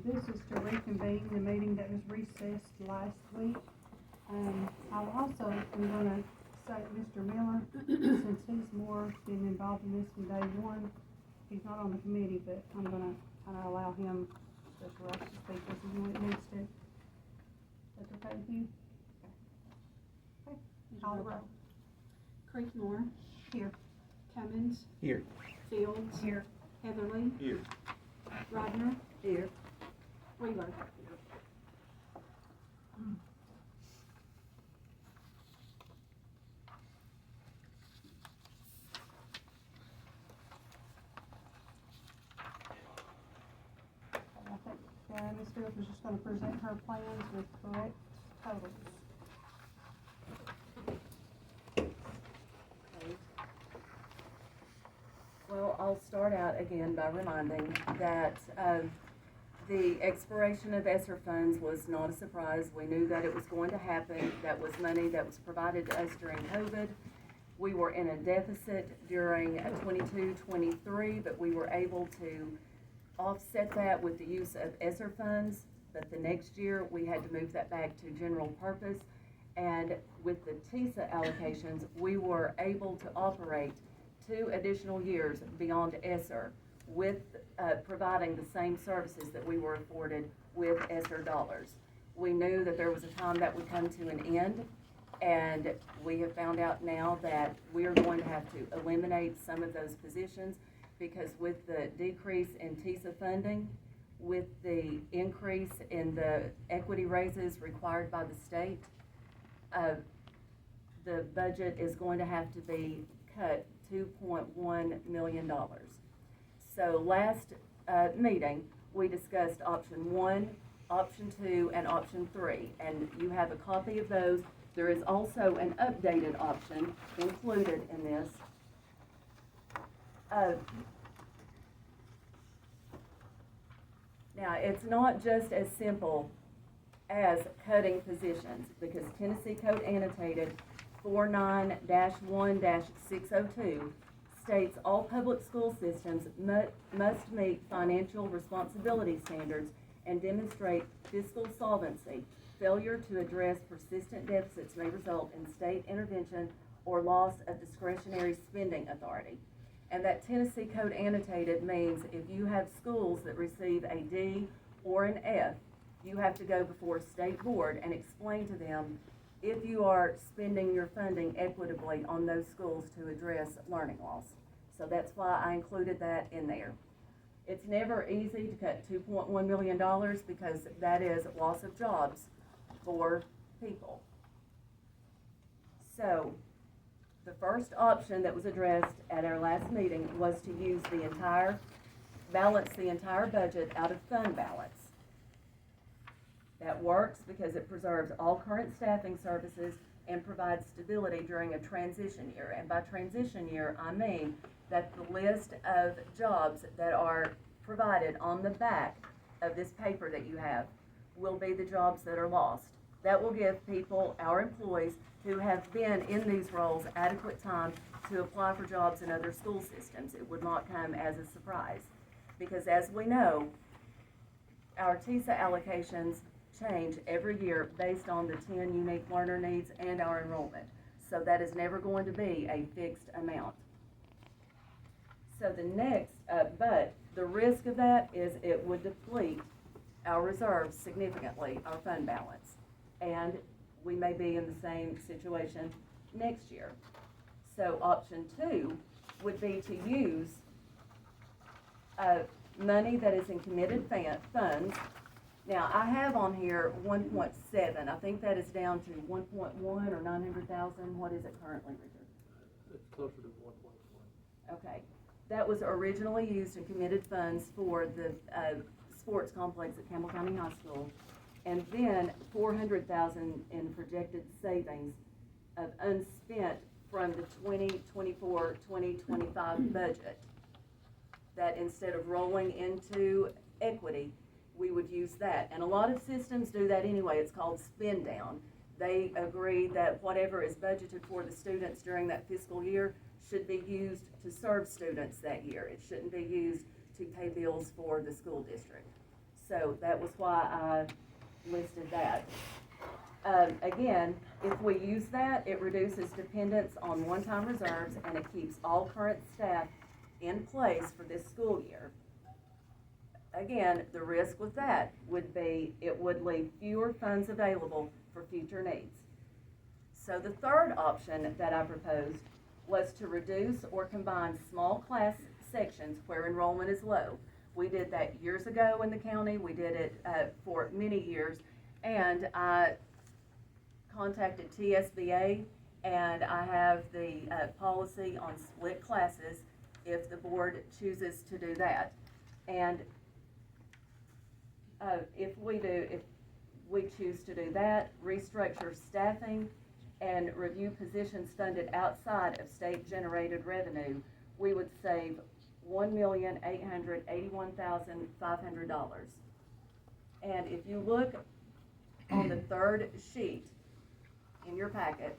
This is to reconvene the meeting that was recessed last week. I also am gonna say Mr. Miller, since he's more been involved in this from day one, he's not on the committee, but I'm gonna kinda allow him the right to speak as he needs to. That's okay with you? Okay. Call the roll. Creekmore. Here. Cummins. Here. Fields. Here. Heatherly. Here. Rodner. Here. Wheeler. I think Ms. Fields was just gonna present her plans with correct totals. Well, I'll start out again by reminding that the expiration of ESSER funds was not a surprise. We knew that it was going to happen. That was money that was provided to us during COVID. We were in a deficit during 22-23, but we were able to offset that with the use of ESSER funds. But the next year, we had to move that back to general purpose. And with the TISA allocations, we were able to operate 2 additional years beyond ESSER with providing the same services that we were afforded with ESSER dollars. We knew that there was a time that would come to an end, and we have found out now that we are going to have to eliminate some of those positions because with the decrease in TISA funding, with the increase in the equity raises required by the state, the budget is going to have to be cut $2.1 million. So last meeting, we discussed option 1, option 2, and option 3, and you have a copy of those. There is also an updated option included in this. Now, it's not just as simple as cutting positions, because Tennessee Code Annotated 49-1-602 states all public school systems must meet financial responsibility standards and demonstrate fiscal solvency. Failure to address persistent deficits may result in state intervention or loss of discretionary spending authority. And that Tennessee Code Annotated means if you have schools that receive a D or an F, you have to go before a state board and explain to them if you are spending your funding equitably on those schools to address learning loss. So that's why I included that in there. It's never easy to cut $2.1 million because that is loss of jobs for people. So the first option that was addressed at our last meeting was to balance the entire budget out of fund balance. That works because it preserves all current staffing services and provides stability during a transition year. And by transition year, I mean that the list of jobs that are provided on the back of this paper that you have will be the jobs that are lost. That will give people, our employees, who have been in these roles adequate time to apply for jobs in other school systems. It would not come as a surprise. Because as we know, our TISA allocations change every year based on the 10 unique learner needs and our enrollment. So that is never going to be a fixed amount. So the next, but the risk of that is it would deplete our reserves significantly, our fund balance. And we may be in the same situation next year. So option 2 would be to use money that is in committed funds. Now, I have on here 1.7. I think that is down to 1.1 or 900,000. What is it currently, Richard? It's closer to 1.1. Okay. That was originally used in committed funds for the sports complex at Campbell County High School. And then 400,000 in projected savings of unspent from the 2024-2025 budget. That instead of rolling into equity, we would use that. And a lot of systems do that anyway. It's called spend down. They agree that whatever is budgeted for the students during that fiscal year should be used to serve students that year. It shouldn't be used to pay bills for the school district. So that was why I listed that. Again, if we use that, it reduces dependence on one-time reserves and it keeps all current staff in place for this school year. Again, the risk with that would be it would leave fewer funds available for future needs. So the third option that I proposed was to reduce or combine small class sections where enrollment is low. We did that years ago in the county. We did it for many years, and I contacted TSBA, and I have the policy on split classes if the board chooses to do that. And if we choose to do that, restructure staffing and review positions funded outside of state-generated revenue, we would save $1,881,500. And if you look on the third sheet in your packet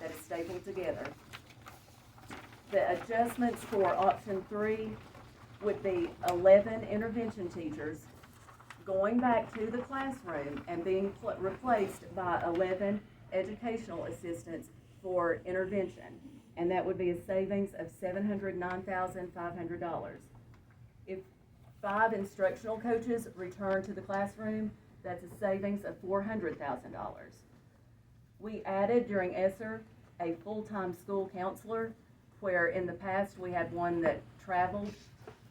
that is stapled together, the adjustments for option 3 would be 11 intervention teachers going back to the classroom and being replaced by 11 educational assistants for intervention. And that would be a savings of $709,500. If 5 instructional coaches return to the classroom, that's a savings of $400,000. We added during ESSER a full-time school counselor, where in the past we had one that traveled.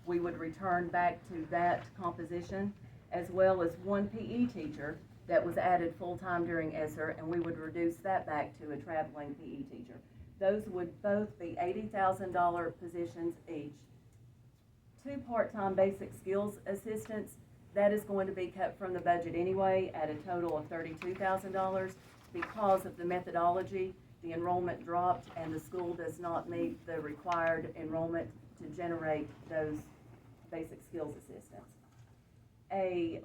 We would return back to that composition, as well as 1 PE teacher that was added full-time during ESSER, and we would reduce that back to a traveling PE teacher. Those would both be $80,000 positions each. 2 part-time basic skills assistants, that is going to be cut from the budget anyway at a total of $32,000. Because of the methodology, the enrollment dropped and the school does not meet the required enrollment to generate those basic skills assistants. A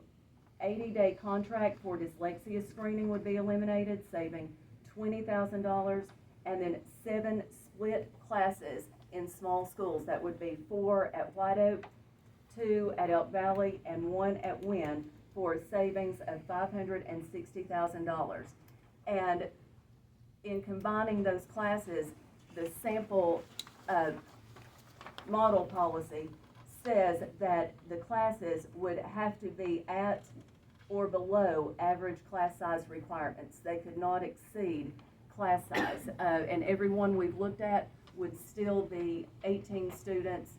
80-day contract for dyslexia screening would be eliminated, saving $20,000, and then 7 split classes in small schools. That would be 4 at White Oak, 2 at Elk Valley, and 1 at Wynn, for a savings of $560,000. And in combining those classes, the sample model policy says that the classes would have to be at or below average class size requirements. They could not exceed class size. And every one we've looked at would still be 18 students.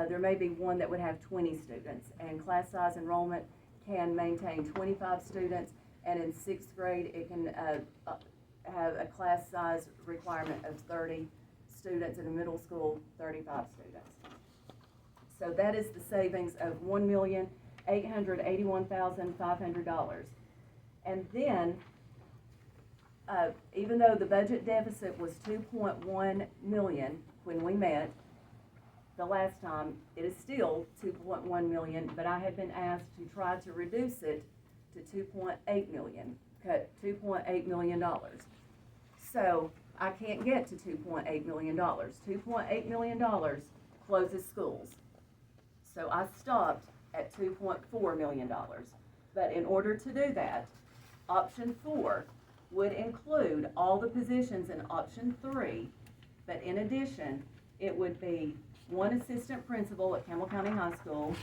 There may be one that would have 20 students. And class size enrollment can maintain 25 students. And in 6th grade, it can have a class size requirement of 30 students. In a middle school, 35 students. So that is the savings of $1,881,500. And then, even though the budget deficit was $2.1 million when we met the last time, it is still $2.1 million, but I had been asked to try to reduce it to $2.8 million, cut $2.8 million. So I can't get to $2.8 million. $2.8 million closes schools. So I stopped at $2.4 million. But in order to do that, option 4 would include all the positions in option 3, but in addition, it would be 1 assistant principal at Campbell County High School,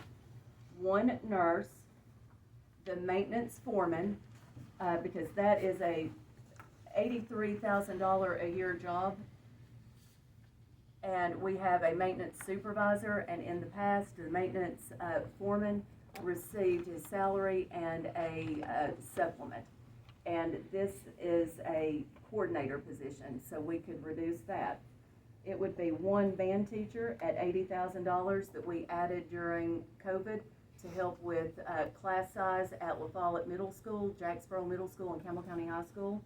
1 nurse, the maintenance foreman, because that is a $83,000 a year job. And we have a maintenance supervisor, and in the past, the maintenance foreman received his salary and a supplement. And this is a coordinator position, so we could reduce that. It would be 1 band teacher at $80,000 that we added during COVID to help with class size at La Follette Middle School, Jacksboro Middle School, and Campbell County High School.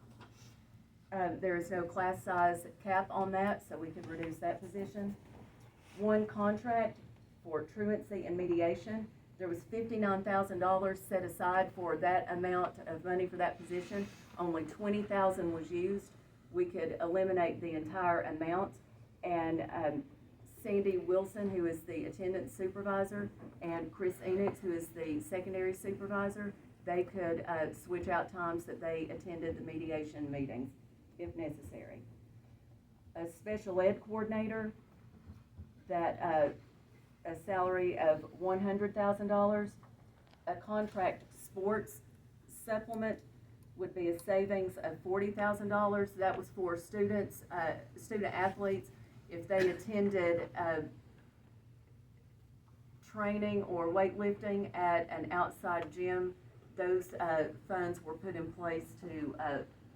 There is no class size cap on that, so we could reduce that position. 1 contract for truancy and mediation. There was $59,000 set aside for that amount of money for that position. Only $20,000 was used. We could eliminate the entire amount and Sandy Wilson, who is the attendance supervisor, and Chris Enix, who is the secondary supervisor, they could switch out times that they attended the mediation meetings if necessary. A special ed coordinator, that a salary of $100,000. A contract sports supplement would be a savings of $40,000. That was for students, student athletes, if they attended training or weightlifting at an outside gym. Those funds were put in place to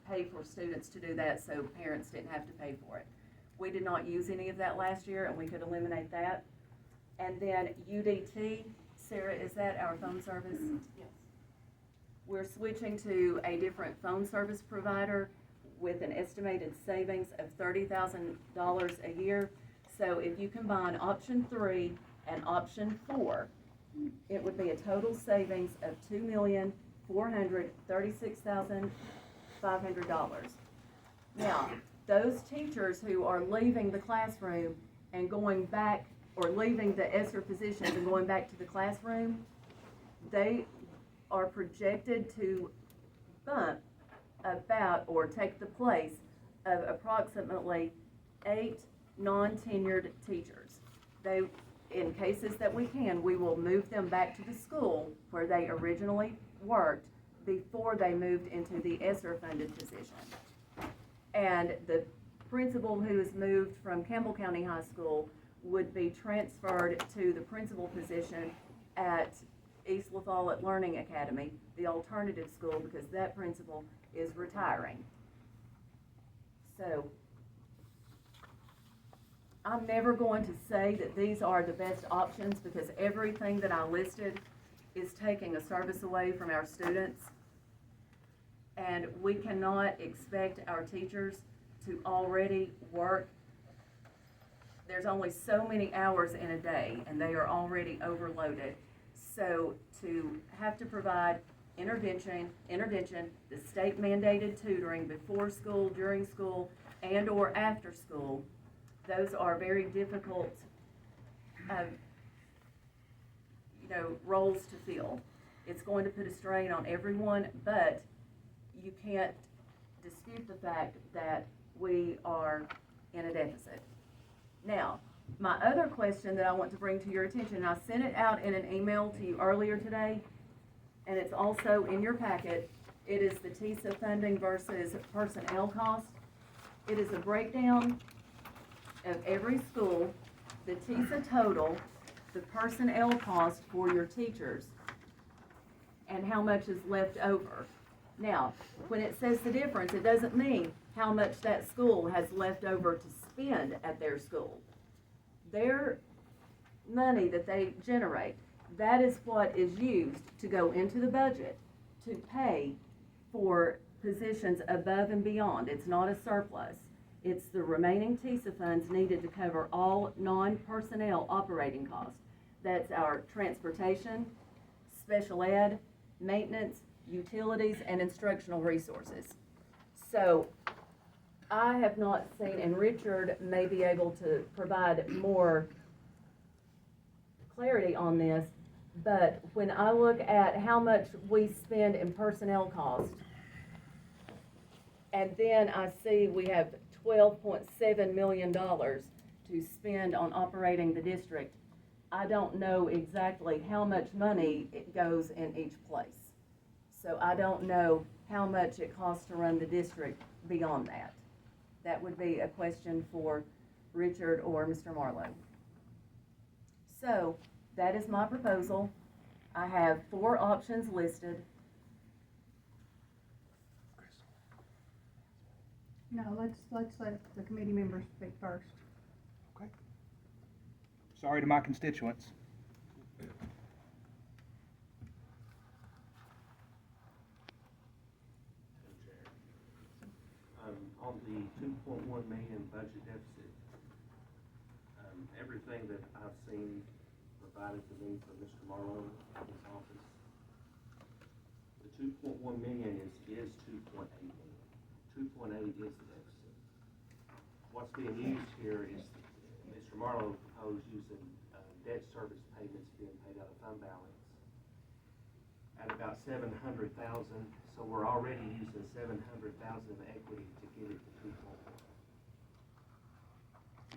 pay for students to do that, so parents didn't have to pay for it. We did not use any of that last year, and we could eliminate that. And then UDT, Sarah, is that our phone service? Yes. We're switching to a different phone service provider with an estimated savings of $30,000 a year. So if you combine option 3 and option 4, it would be a total savings of $2,436,500. Now, those teachers who are leaving the classroom and going back, or leaving the ESSER positions and going back to the classroom, they are projected to bump about, or take the place of approximately 8 non-tenured teachers. They, in cases that we can, we will move them back to the school where they originally worked before they moved into the ESSER funded position. And the principal who is moved from Campbell County High School would be transferred to the principal position at East La Follette Learning Academy, the alternative school, because that principal is retiring. So, I'm never going to say that these are the best options, because everything that I listed is taking a service away from our students. And we cannot expect our teachers to already work. There's only so many hours in a day, and they are already overloaded. So to have to provide intervention, the state mandated tutoring before school, during school, and or after school, those are very difficult, roles to fill. It's going to put a strain on everyone, but you can't dispute the fact that we are in a deficit. Now, my other question that I want to bring to your attention, and I sent it out in an email to you earlier today, and it's also in your packet. It is the TISA funding versus personnel cost. It is a breakdown of every school, the TISA total, the personnel cost for your teachers, and how much is left over. Now, when it says the difference, it doesn't mean how much that school has left over to spend at their school. Their money that they generate, that is what is used to go into the budget to pay for positions above and beyond. It's not a surplus. It's the remaining TISA funds needed to cover all non-personnel operating costs. That's our transportation, special ed, maintenance, utilities, and instructional resources. So I have not seen, and Richard may be able to provide more clarity on this, but when I look at how much we spend in personnel costs, and then I see we have $12.7 million to spend on operating the district, I don't know exactly how much money it goes in each place. So I don't know how much it costs to run the district beyond that. That would be a question for Richard or Mr. Marlowe. So that is my proposal. I have 4 options listed. No, let's let the committee members speak first. Okay. Sorry to my constituents. On the $2.1 million budget deficit, everything that I've seen provided to me from Mr. Marlowe in his office, the $2.1 million is $2.8 million. 2.8 is the deficit. What's being used here is, Mr. Marlowe propose using, debt service payments being paid out of fund balance at about 700,000, so we're already using 700,000 of equity to get it to 2.1.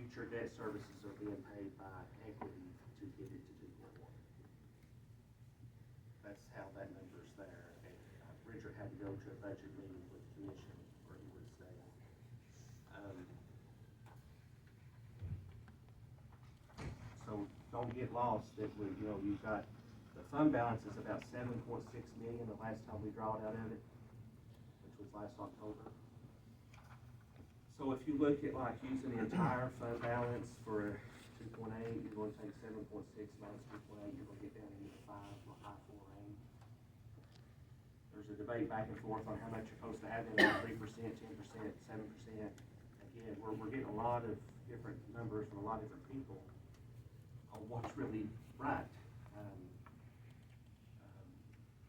Future debt services are being paid by equity to get it to 2.1. That's how that number's there, and Richard had to go to a budget meeting with the commission where he would stay. So don't get lost that we, you've got, the fund balance is about 7.6 million the last time we drawed out of it, which was last October. So if you look at like using the entire fund balance for 2.8, you're going to take 7.6 minus 2.8, you're going to get down into the 5 or high 4 range. There's a debate back and forth on how much you're supposed to have in there, 3%, 10%, 7%. Again, we're getting a lot of different numbers from a lot of different people on what's really right.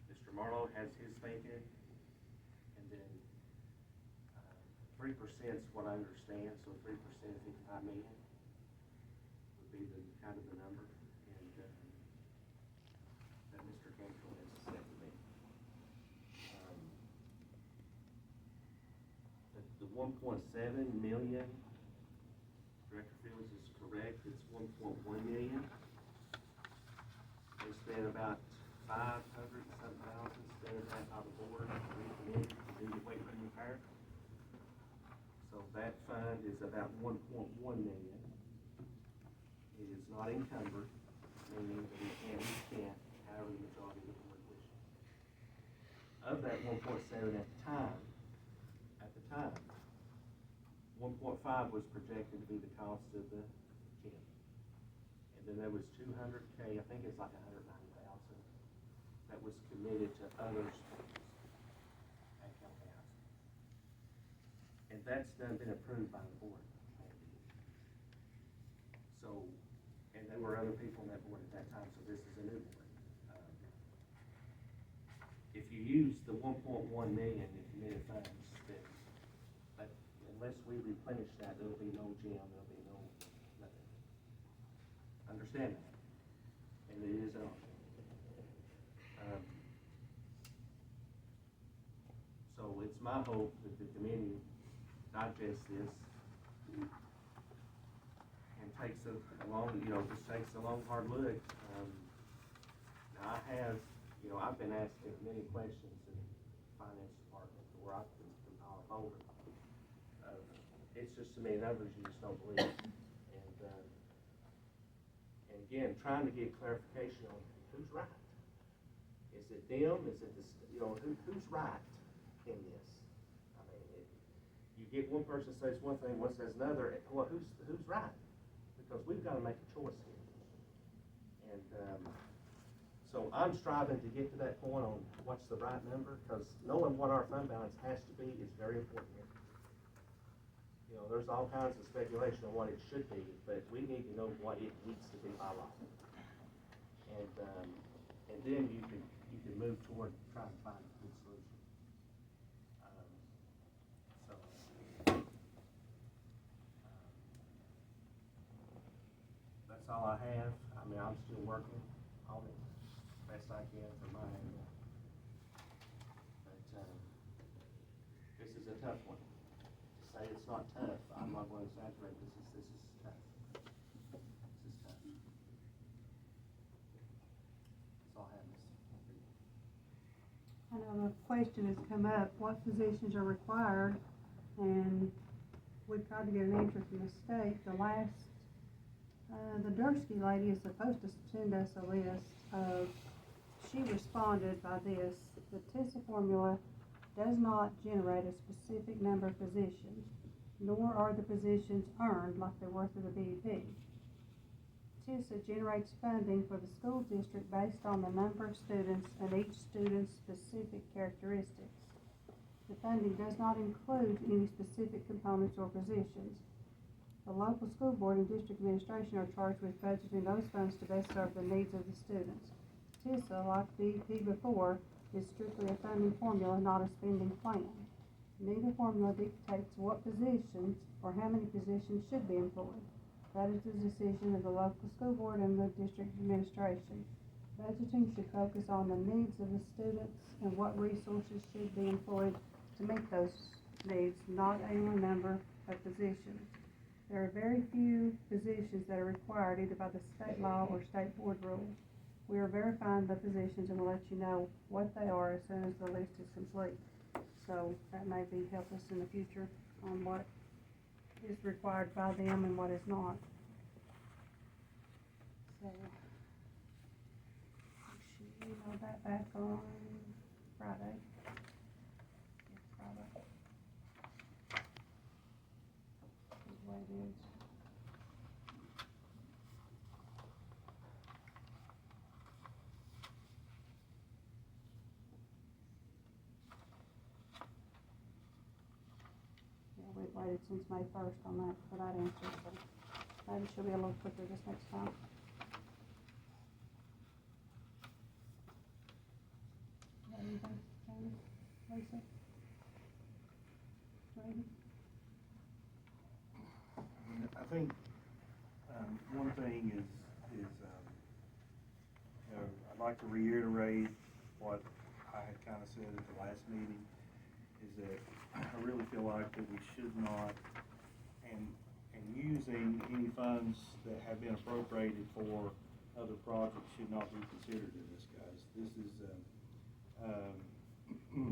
Mr. Marlowe has his thinking, and then 3% is what I understand, so 3% of 55 million would be the kind of the number, and that Mr. Campbell has said to me. The 1.7 million, Director Fields is correct, it's 1.1 million. They spent about 500-some thousand, spent that by the board, recommitted to do the weight room repair. So that fund is about 1.1 million. It is not encumbered, meaning that it can be spent however the majority of the board wishes. Of that 1.7 at the time, 1.5 was projected to be the cost of the gym. And then there was 200K, I think it's like 190,000, that was committed to other sports at Campbell County. And that's been approved by the board. So, and there were other people on that board at that time, so this is a new board. If you use the 1.1 million in committed funds, then unless we replenish that, there'll be no gym, there'll be no nothing. Understand that? And it is an option. So it's my hope that the committee digests this and takes a long, just takes a long, hard look. Now I've been asking many questions in the finance department where I've been compiled a folder. It's just to me numbers you just don't believe. And again, trying to get clarification on who's right. Is it them? Is it this? Who's right in this? I mean, you get one person says one thing, one says another. Well, who's right? Because we've got to make a choice here. And so I'm striving to get to that point on what's the right number, because knowing what our fund balance has to be is very important here. There's all kinds of speculation on what it should be, but we need to know what it needs to be by law. And then you can move toward trying to find a good solution. That's all I have. I mean, I'm still working on it best I can for my angle. But this is a tough one. Say it's not tough, I'm not going to exaggerate. This is tough. This is tough. That's all I have, Ms. I know a question has come up, what positions are required? And we've tried to get an answer from the state. The Dursky lady is supposed to send us a list of, she responded by this: the TISA formula does not generate a specific number of positions, nor are the positions earned like they were through the BEP. TISA generates funding for the school district based on the number of students and each student's specific characteristics. The funding does not include any specific components or positions. The local school board and district administration are charged with budgeting those funds to best serve the needs of the students. TISA, like BEP before, is strictly a funding formula, not a spending plan. Neither formula dictates what positions or how many positions should be employed. That is the decision of the local school board and the district administration. Budgeting should focus on the needs of the students and what resources should be employed to meet those needs, not a number of positions. There are very few positions that are required either by the state law or state board rules. We are verifying the positions and will let you know what they are as soon as the list is complete. So that may be help us in the future on what is required by them and what is not. So, you know that back on Friday. It's Friday. Is what it is. Yeah, we've waited since May 1st on that, for that answer, so maybe she'll be a little quicker this next time. Got anything, Jamie, Lisa? Brady? I think, one thing is, I'd like to reiterate what I had kind of said at the last meeting, is that I really feel like that we should not, and using any funds that have been appropriated for other projects should not be considered in this, guys. This is,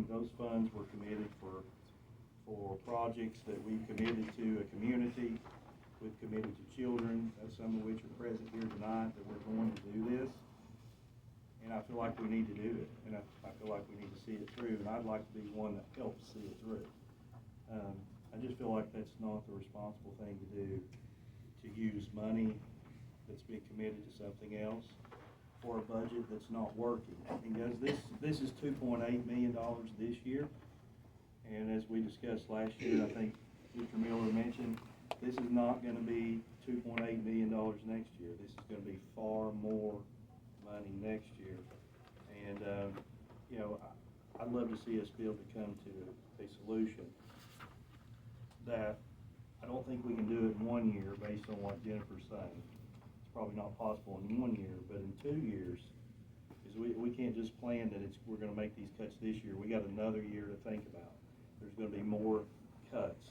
those funds were committed for projects that we committed to a community, we've committed to children, some of which are present here tonight, that we're going to do this. And I feel like we need to do it, and I feel like we need to see it through, and I'd like to be one that helps see it through. I just feel like that's not the responsible thing to do, to use money that's been committed to something else for a budget that's not working. And guys, this is $2.8 million this year, and as we discussed last year, I think Mr. Miller mentioned, this is not gonna be $2.8 million next year. This is gonna be far more money next year. And, I'd love to see us be able to come to a solution that I don't think we can do it in 1 year based on what Jennifer's saying. It's probably not possible in 1 year, but in 2 years, is we can't just plan that we're gonna make these cuts this year. We got another year to think about. There's gonna be more cuts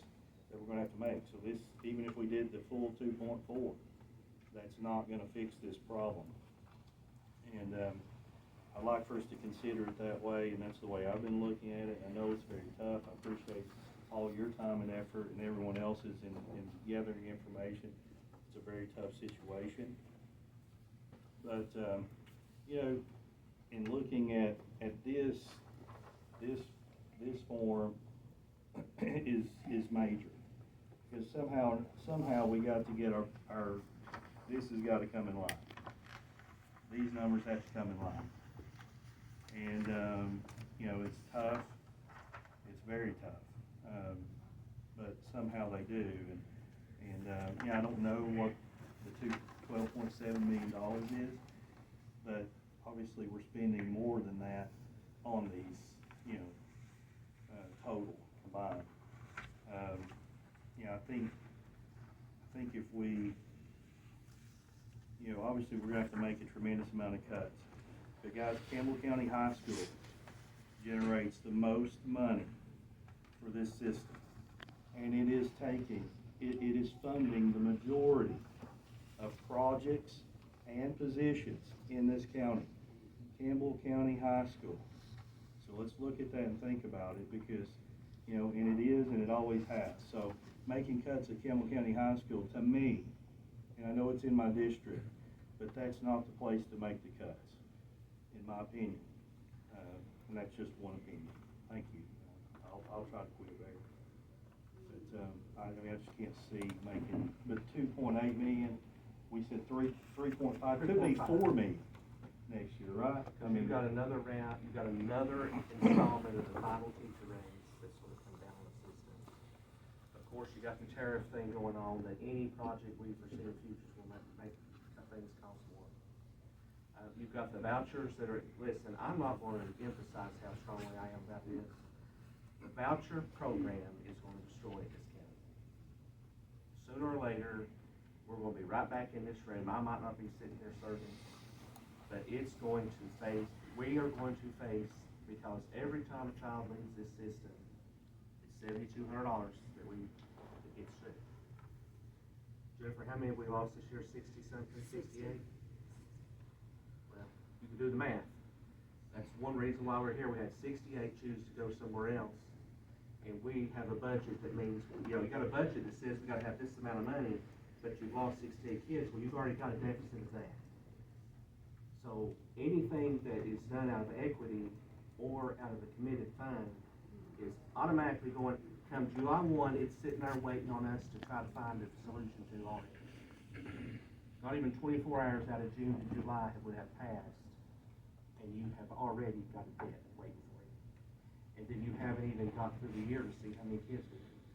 that we're gonna have to make. So this, even if we did the full 2.4, that's not gonna fix this problem. And I'd like for us to consider it that way, and that's the way I've been looking at it. I know it's very tough. I appreciate all your time and effort and everyone else's in gathering information. It's a very tough situation. But, in looking at this form is major. Because somehow we got to get our this has got to come in line. These numbers have to come in line. And, it's tough. It's very tough. But somehow they do. And I don't know what the $12.7 million is, but obviously we're spending more than that on these, total combined. I think if we, obviously we're gonna have to make a tremendous amount of cuts. But guys, Campbell County High School generates the most money for this system. And it is funding the majority of projects and positions in this county. Campbell County High School. So let's look at that and think about it, because, and it is and it always has. So making cuts at Campbell County High School, to me, and I know it's in my district, but that's not the place to make the cuts, in my opinion. And that's just one opinion. Thank you. I'll try to quit there. But I just can't see making. But 2.8 million. We said 3.5. Could be 4 million next year, right? You've got another round. You've got another installment of the final teacher raise that's going to come down on the system. Of course, you got the tariff thing going on. That any project we foresee in futures will make things cost more. You've got the vouchers that are. Listen, I'm not going to emphasize how strongly I am about this. The voucher program is going to destroy this county. Sooner or later, we're gonna be right back in this room, I might not be sitting here serving, but it's going to face, we are going to face, because every time a child leaves this system, it's $7,200 that gets stripped. Jennifer, how many have we lost this year, 60-something, 68? Well, you can do the math. That's one reason why we're here. We had 68 choose to go somewhere else. And we have a budget that means, you know, you got a budget that says we gotta have this amount of money, but you've lost 68 kids, well, you've already got a deficit of that. So anything that is done out of equity or out of the committed fund is automatically going, come July 1, it's sitting there waiting on us to try to find a solution to already. Not even 24 hours out of June to July would have passed, and you have already got a debt waiting for you. And then you haven't even got through the year to see how many kids we lose.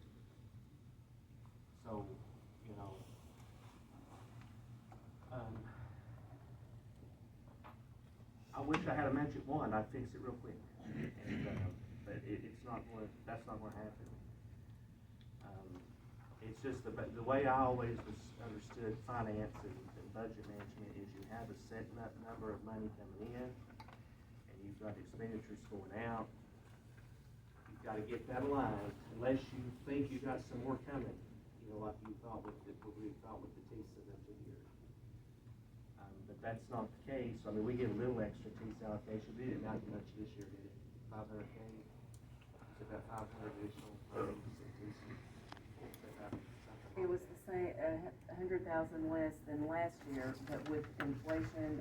So, you know, I wish I had a magic wand, I'd fix it real quick. And, but it's not going, that's not gonna happen. It's just the way I always understood finance and budget management is you have a set number of money coming in, and you've got expenditures going out. You've gotta get that aligned, unless you think you got some more coming, you know, like you thought with what we thought with the TISA in 2 years. But that's not the case. I mean, we get a little extra TISA allocation. We didn't have much this year, did it? 500K? It's about 500 additional. It was the same, 100,000 less than last year, but with inflation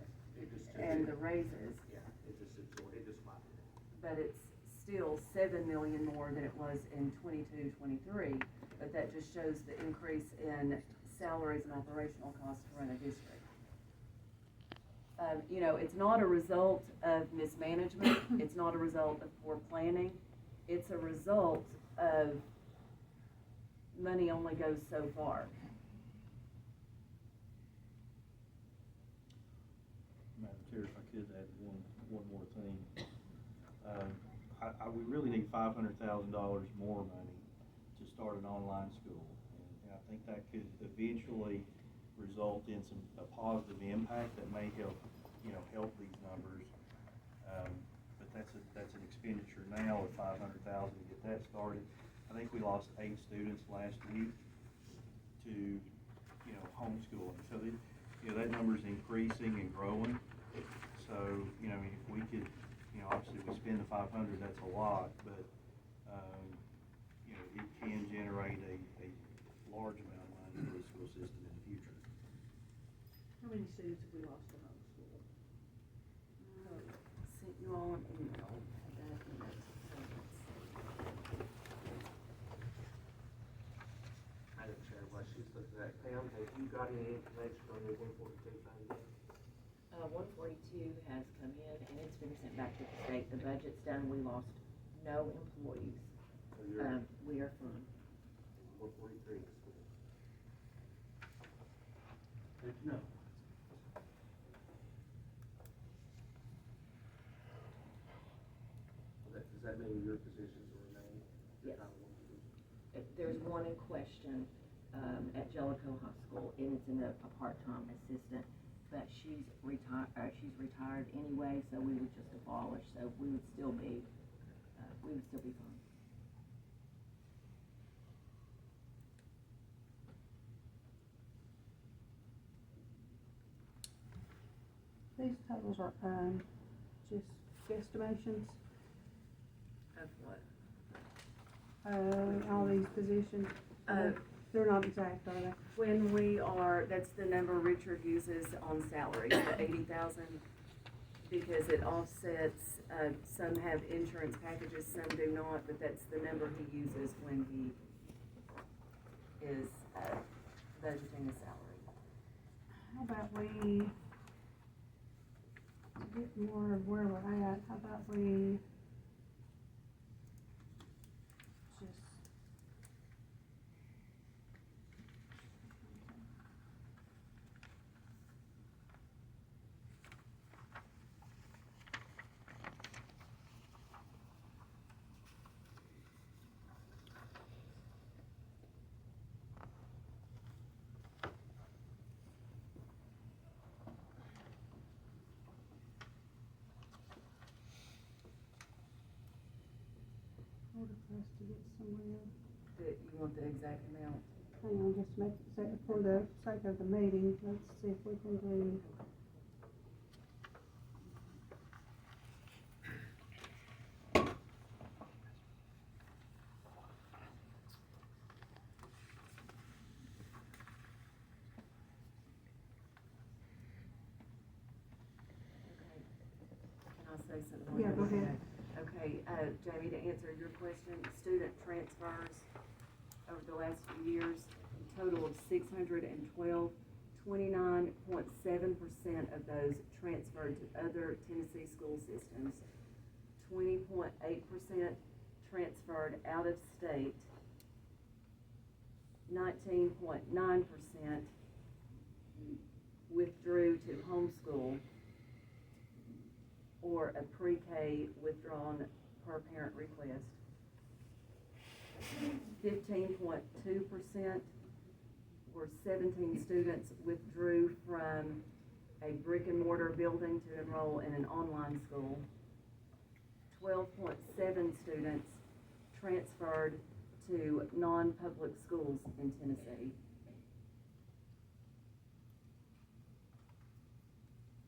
and the raises, Yeah, it just wiped it. but it's still 7 million more than it was in 22-23. But that just shows the increase in salaries and operational costs to run a district. You know, it's not a result of mismanagement, it's not a result of poor planning, it's a result of money only goes so far. Madam Chair, if I could add one more thing. We really need $500,000 more money to start an online school. And I think that could eventually result in a positive impact that may help these numbers. But that's an expenditure now of $500,000 to get that started. I think we lost 8 students last week to, homeschooling. So that number's increasing and growing. So, if we could, obviously we spend the 500, that's a lot, but, it can generate a large amount of money for the school system in the future. How many students have we lost to homeschool? Sent you all an email. Madam Chair, while she's looking at that, Pam, have you got any information on your 142 fund yet? 142 has come in and it's been sent back to the state. The budget's done. We lost no employees. So you're We are fine. 143 is good. Good to know. Does that mean your positions will remain? Yes. There's one in question at Jellicoe High School, and it's a part-time assistant, but she's retired anyway, so we would just abolish, so we would still be fine. These totals are, just guesstimations, Of what? all these positions. They're not exact, are they? When that's the number Richard uses on salaries, the 80,000, because it offsets, some have insurance packages, some do not, but that's the number he uses when he is, budgeting a salary. How about we, to get more of where we're at, how about we just, for us to get somewhere. You want the exact amount? Hang on, just make, for the sake of the meeting, let's see if we can do. Okay. Can I say something? Yeah, go ahead. Okay, Jamie, to answer your question, student transfers over the last few years, a total of 612, 29.7% of those transferred to other Tennessee school systems, 20.8% transferred out of state, 19.9% withdrew to homeschool or a pre-K withdrawn per parent request. 15.2% or 17 students withdrew from a brick and mortar building to enroll in an online school. 12.7 students transferred to non-public schools in Tennessee.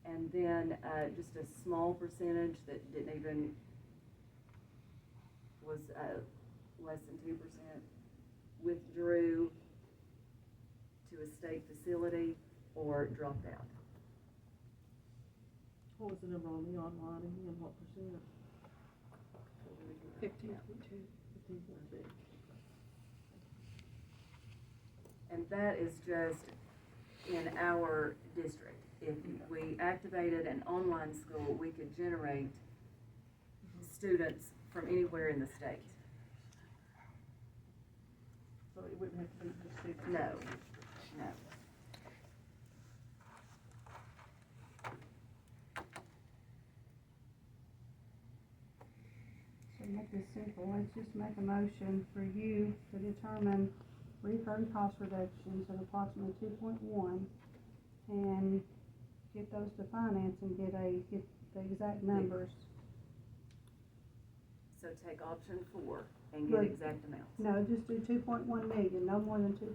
And then, just a small percentage that didn't even, was, less than 2%, withdrew to a state facility or dropped out. What was the number on the online and what percent? 15.2. 15.2. And that is just in our district. If we activated an online school, we could generate students from anywhere in the state. So it wouldn't have to be just six. No, no. So make this simple, let's just make a motion for you to determine recurring cost reductions of approximately 2.1 and get those to finance and get the exact numbers. So take option 4 and get But- exact amounts. No, just do 2.1 million, no more than do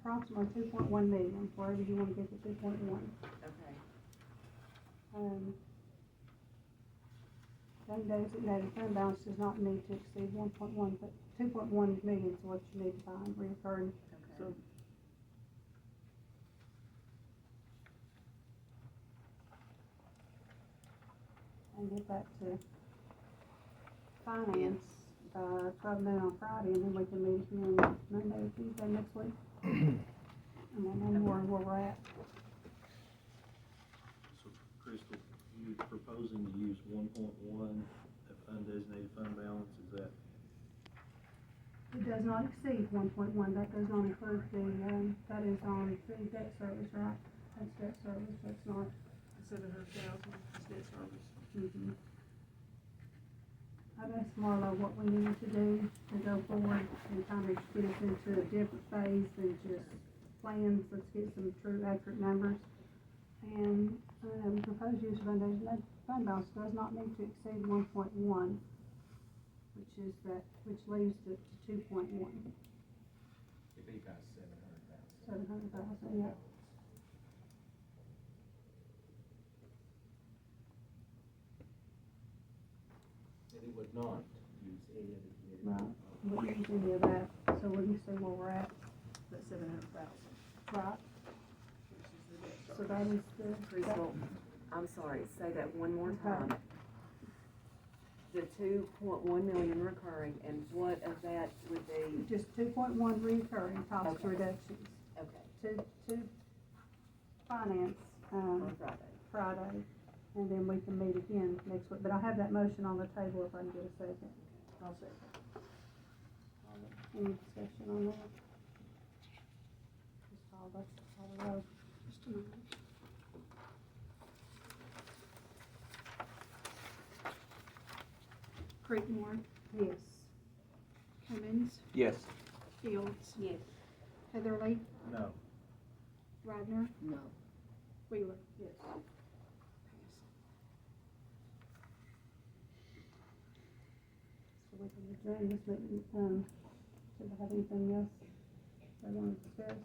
approximately 2.1 million, wherever you wanna get the 2.1. Okay. Undesignated fund balance does not need to exceed 1.1, but 2.1 million is what you need to find, recurring. Okay. So And get that to finance by 12 noon on Friday, and then we can meet again Monday or Tuesday next week. And we'll know more where we're at. So, Crystal, you're proposing to use 1.1 of undesignated fund balance, is that? It does not exceed 1.1, that does not include that is on the debt service, right? That's debt service, that's not. 700,000 is debt service. Mm-hmm. I've asked Marlo what we need to do to go forward and kind of get us into a different phase than just plans. Let's get some true, accurate numbers. And proposed use of undesignated fund balance does not need to exceed 1.1, which leaves it to 2.1. It'd be about 700,000. 700,000, yeah. And it would not use any of the committee. Right. Wouldn't use any of that, so we can see where we're at. That's 700,000. Right. Which is the debt So service. that is the. Crystal, I'm sorry, say that one more time. The 2.1 million recurring, and what of that would be? Just 2.1 recurring cost Okay. reductions Okay, to finance, on Friday. Friday, and then we can meet again next week. But I have that motion on the table if I can get a second. I'll say. Any discussion on that? Just call the roll. Just a minute. Creekmore, Yes. Cummins, Yes. Fields, Yes. Heatherly, No. Radner, No. Wheeler. Yes. we can adjourn this meeting, should I have anything else I want to discuss?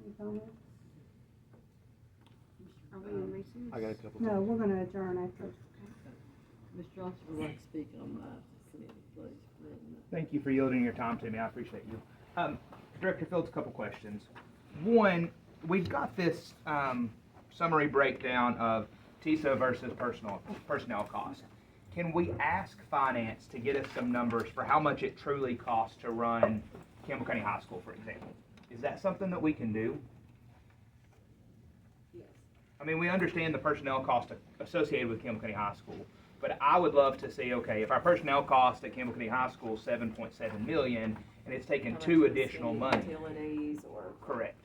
Any comments? Are we in recess? I got a couple. No, we're gonna adjourn after. Ms. Johnson would like to speak on my committee, please. Thank you for yielding your time to me. I appreciate you. Director Fields, a couple questions. One, we've got this summary breakdown of TISA versus personnel cost. Can we ask finance to get us some numbers for how much it truly costs to run Campbell County High School, for example? Is that something that we can do? Yes. I mean, we understand the personnel cost associated with Campbell County High School, but I would love to see, okay, if our personnel cost at Campbell County High School is $7.7 million, and it's taken How much 2 was additional the money. Utilities or. Correct.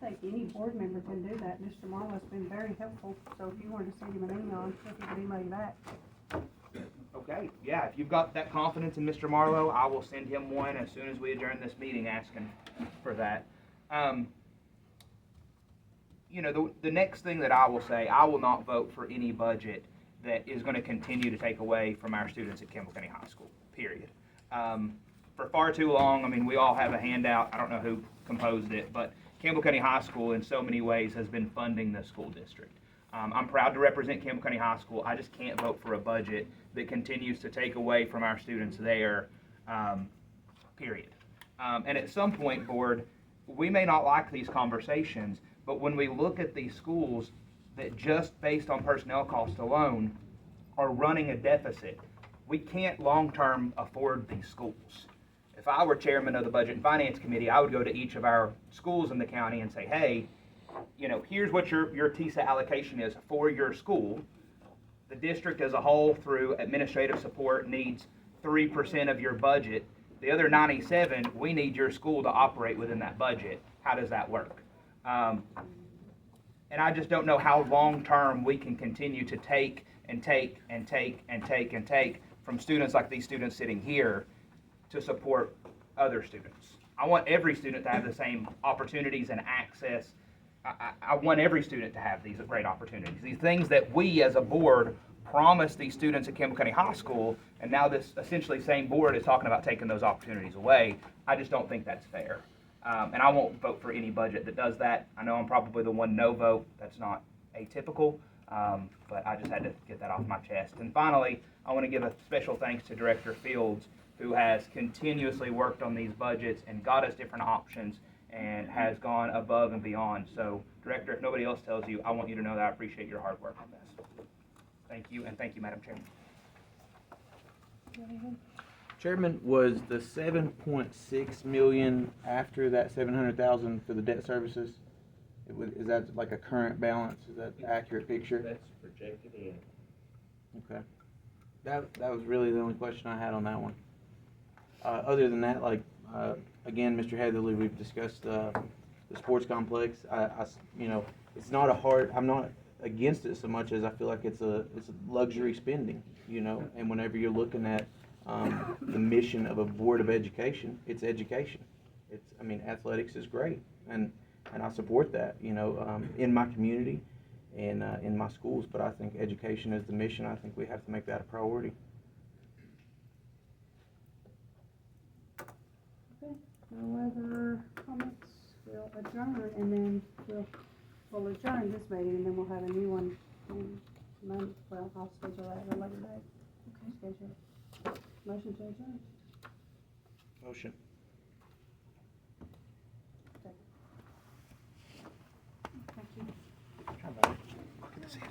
I think any board member can do that. Mr. Marlowe's been very helpful, so if you wanted to send him an email, I'm sure he could email you back. Okay, yeah, if you've got that confidence in Mr. Marlowe, I will send him one as soon as we adjourn this meeting asking for that. You know, the next thing that I will say, I will not vote for any budget that is going to continue to take away from our students at Campbell County High School, period. For far too long, I mean, we all have a handout, I don't know who composed it, but Campbell County High School in so many ways has been funding the school district. I'm proud to represent Campbell County High School. I just can't vote for a budget that continues to take away from our students there, period. And at some point, board, we may not like these conversations, but when we look at these schools that just based on personnel cost alone are running a deficit, we can't long-term afford these schools. If I were chairman of the Budget and Finance Committee, I would go to each of our schools in the county and say, hey, you know, here's what your TISA allocation is for your school. The district as a whole through administrative support needs 3% of your budget. The other 97, we need your school to operate within that budget. How does that work? And I just don't know how long-term we can continue to take and take and take and take and take from students like these students sitting here to support other students. I want every student to have the same opportunities and access. I want every student to have these great opportunities. These things that we as a board promised these students at Campbell County High School, and now this essentially same board is talking about taking those opportunities away. I just don't think that's fair. And I won't vote for any budget that does that. I know I'm probably the one no vote. That's not atypical, but I just had to get that off my chest. And finally, I want to give a special thanks to Director Fields, who has continuously worked on these budgets and got us different options and has gone above and beyond. So, Director, if nobody else tells you, I want you to know that I appreciate your hard work on this. Thank you, and thank you, Madam Chairman. Chairman, was the 7.6 million after that 700,000 for the debt services? Is that like a current balance? Is that an accurate picture? That's projected in. Okay. That was really the only question I had on that one. Other than that, like, again, Mr. Heatherly, we've discussed the sports complex. You know, it's not I'm not against it so much as I feel like it's a luxury spending, you know, and whenever you're looking at the mission of a board of education, it's education. I mean, athletics is great, and I support that, you know, in my community and in my schools, but I think education is the mission. I think we have to make that a priority. Okay, no other comments, we'll adjourn, and then we'll adjourn this meeting, and then we'll have a new one on Monday. Well, I'll schedule that at a later date. Okay. Schedule. Motion to adjourn. Motion.